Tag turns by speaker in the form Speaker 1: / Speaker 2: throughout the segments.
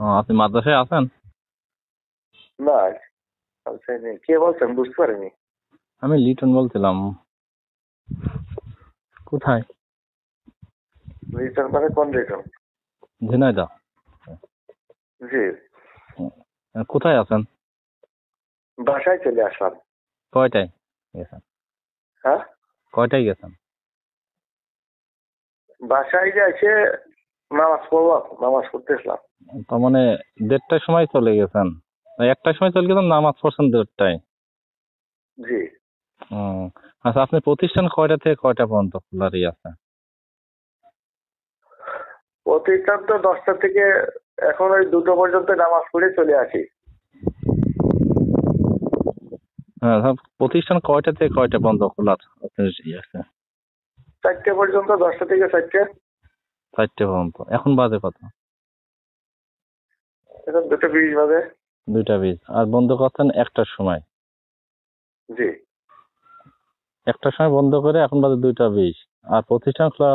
Speaker 1: আপনি মাদ্রাসায় আছেন?
Speaker 2: না, কে বলছেন বুঝতে পারিনি।
Speaker 1: আমি লিটন বলছিলাম। কোথায়?
Speaker 2: রিটার্ন মানে কোন রিটার্ন?
Speaker 1: ঝিনাইদহ।
Speaker 2: জি,
Speaker 1: কোথায় আছেন?
Speaker 2: বাসায় চলে আসলাম।
Speaker 1: কয়টায় গেছেন?
Speaker 2: হ্যাঁ,
Speaker 1: কয়টায় গেছেন?
Speaker 2: বাসায় যে এসে নামাজ পড়লাম, নামাজ পড়তে আসলাম।
Speaker 1: তার মানে 1:30টার সময় চলে গেছেন? 1টার সময় চলে গেছেন, নামাজ পড়ছেন 1:30টায়?
Speaker 2: জি,
Speaker 1: আচ্ছা, আপনার প্রতিষ্ঠান কয়টা থেকে কয়টা পর্যন্ত খোলারই আছে?
Speaker 2: প্রতিষ্ঠান তো 10টা থেকে এখন ওই 2টো পর্যন্ত নামাজ পড়ে চলে আসি।
Speaker 1: হ্যাঁ, প্রতিষ্ঠান কয়টা থেকে কয়টা পর্যন্ত খোলার আপনার আছে?
Speaker 2: 4টে পর্যন্ত, 10টা থেকে 4টে।
Speaker 1: 4টে পর্যন্ত। এখন বাজে কত?
Speaker 2: এখন 2:20 বাজে।
Speaker 1: 2টা 20। আর বন্ধ করছেন 1টার সময়?
Speaker 2: জি,
Speaker 1: 1টার সময় বন্ধ করে এখন বাজে 2টা 20। আর প্রতিষ্ঠান খোলা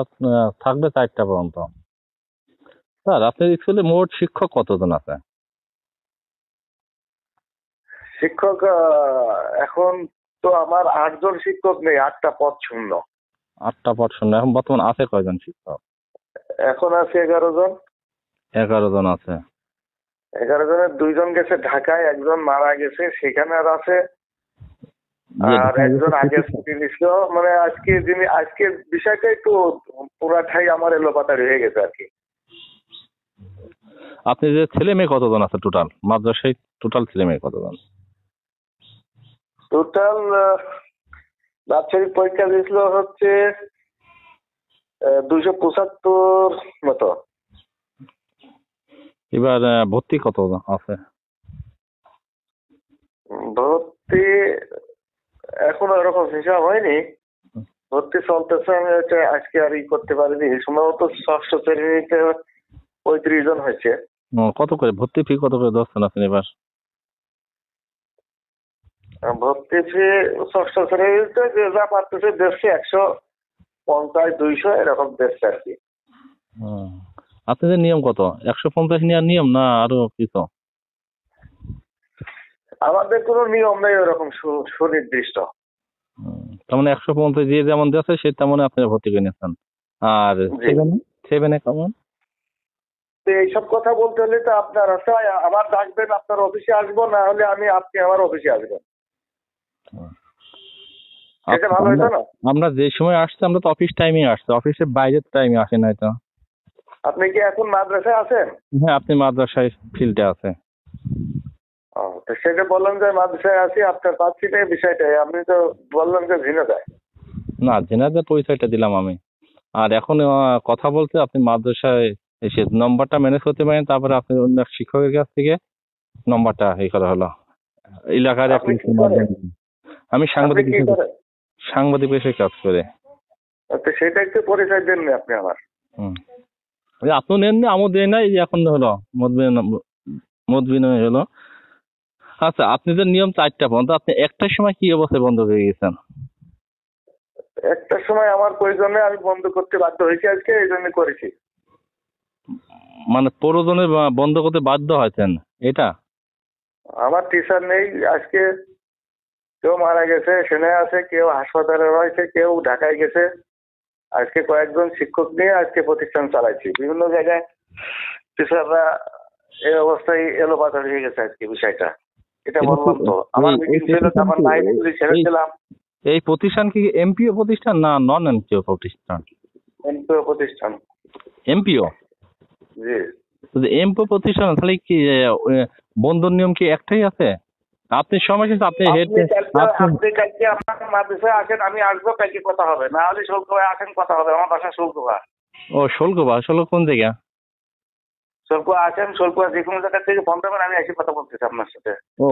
Speaker 1: থাকবে 4টা পর্যন্ত। স্যার, আপনার স্কুলে মোট শিক্ষক কতজন আছে?
Speaker 2: শিক্ষক এখন তো আমার 8জন শিক্ষক নেই, 8টা পদ শূন্য।
Speaker 1: 8টা পদ শূন্য। এখন বর্তমান আছে কয়জন শিক্ষক?
Speaker 2: এখন আছে 11 জন।
Speaker 1: 11জন আছে।
Speaker 2: 11 জনের 2জন গেছে ঢাকায়, একজন মারা গেছে সেখানে আর আছে। আর একজন আগে ছিল, মানে আজকে বিষয়টা একটু পুরাটাই আমার এলোপাতাড়ি হয়ে গেছে আর কি।
Speaker 1: আপনি যে ছেলে মেয়ে কতজন আছে টোটাল মাদ্রাসায়? টোটাল ছেলে মেয়ে কতজন?
Speaker 2: টোটাল বাৎসরিক পরীক্ষা দিয়েছিল হচ্ছে 275 মতো।
Speaker 1: এবার ভর্তি কত আছে?
Speaker 2: ভর্তি এখন ওরকম হিসাব হয়নি, ভর্তি চলতেছে। আমি আজকে আর করতে পারিনি। সম্ভবত 6ষ্ঠ শ্রেণীতে 35 জন হয়েছে।
Speaker 1: কত করে ভর্তি ফি কত করে ধরছেন আপনি এবার?
Speaker 2: ভর্তি ফি 6ষ্ঠ শ্রেণীতে যে যা পারতেছে দেশে 150, 200 এরকম দেশে আর কি।
Speaker 1: আপনাদের নিয়ম কত? 150 নেওয়ার নিয়ম না আরো কিছু?
Speaker 2: আমাদের কোনো নিয়ম নেই ওরকম সুনির্দিষ্ট।
Speaker 1: তার মানে 150 যে যেমন দিয়েছে সে তেমন আপনারা ভর্তি করে নিয়েছেন। আর সেভেনে কেমন?
Speaker 2: তো এইসব কথা বলতে হলে তো আপনার আবার ডাকবেন, আপনার অফিসে আসবো, না হলে আপনি আমার অফিসে আসবেন। এটা ভালো হতো না?
Speaker 1: আমরা যে সময় আসছি আমরা তো অফিস টাইমে আসছি, অফিসের বাইরের টাইমে আসি নাই তো।
Speaker 2: আপনি কি এখন মাদ্রাসায় আছেন?
Speaker 1: হ্যাঁ, আপনি মাদ্রাসায় ফিল্ডে আছে।
Speaker 2: তো সেটা বললাম যে মাদ্রাসায় আছি, আপনার পাচ্ছি না এই বিষয়টাই। আপনি তো বললাম যে ঝিনাইদহ।
Speaker 1: না, ঝিনাইদহের পরিচয়টা দিলাম আমি। আর এখন কথা বলতে আপনি মাদ্রাসায় এসে নম্বরটা ম্যানেজ করতে পারেন, তারপরে আপনি অন্য এক শিক্ষকের কাছ থেকে নম্বরটা করা হলো এলাকার এক। আমি সাংবাদিক পেশায় কাজ করে।
Speaker 2: সেটা একটু পরিচয় দেন না আপনি আমার।
Speaker 1: আপনি নেননি, আমও দেয় নাই, এখন হলো মত বিনিময় হলো। আচ্ছা, আপনি যে নিয়ম 4টা পর্যন্ত, আপনি 1টার সময় কি অবস্থায় বন্ধ হয়ে গেছেন?
Speaker 2: একটা সময় আমার প্রয়োজনে আমি বন্ধ করতে বাধ্য হয়েছি, আজকে এই জন্য করেছি।
Speaker 1: মানে প্রয়োজনে বন্ধ করতে বাধ্য হয়েছেন এটা?
Speaker 2: আমার টিচার নেই আজকে, কেউ মারা গেছে সেনে আছে, কেউ হাসপাতালে রয়েছে, কেউ ঢাকায় গেছে। আজকে কয়েকজন শিক্ষক নিয়ে আজকে প্রতিষ্ঠান চালাইছি। বিভিন্ন জায়গায় টিচাররা এই অবস্থায় এলোপাতাড়ি হয়ে গেছে আজকে বিষয়টা। এটা বললাম তো, আমার মিটিং ছিল, আমার নাইট ছেড়েছিলাম।
Speaker 1: এই প্রতিষ্ঠান কি এমপিও প্রতিষ্ঠান না নন এমপিও প্রতিষ্ঠান?
Speaker 2: এমপিও প্রতিষ্ঠান।
Speaker 1: এমপিও?
Speaker 2: জি।
Speaker 1: এমপিও প্রতিষ্ঠান, তাহলে কি বন্ধন নিয়ম কি একটাই আছে? আপনি সময় শেষে আপনি
Speaker 2: কালকে আমার মাদ্রাসায় আসেন, আমি আসবো, কালকে কথা হবে। না হলে শুল্কভাবে আসেন, কথা হবে। আমার বাসা শুল্কভা।
Speaker 1: ও, শুল্কভা। কোন জায়গা?
Speaker 2: শুল্ক আসেন, শুল্ক যে কোনো জায়গা থেকে ফোন দেবেন, আমি এসে কথা বলতেছি আপনার সাথে।
Speaker 1: ও।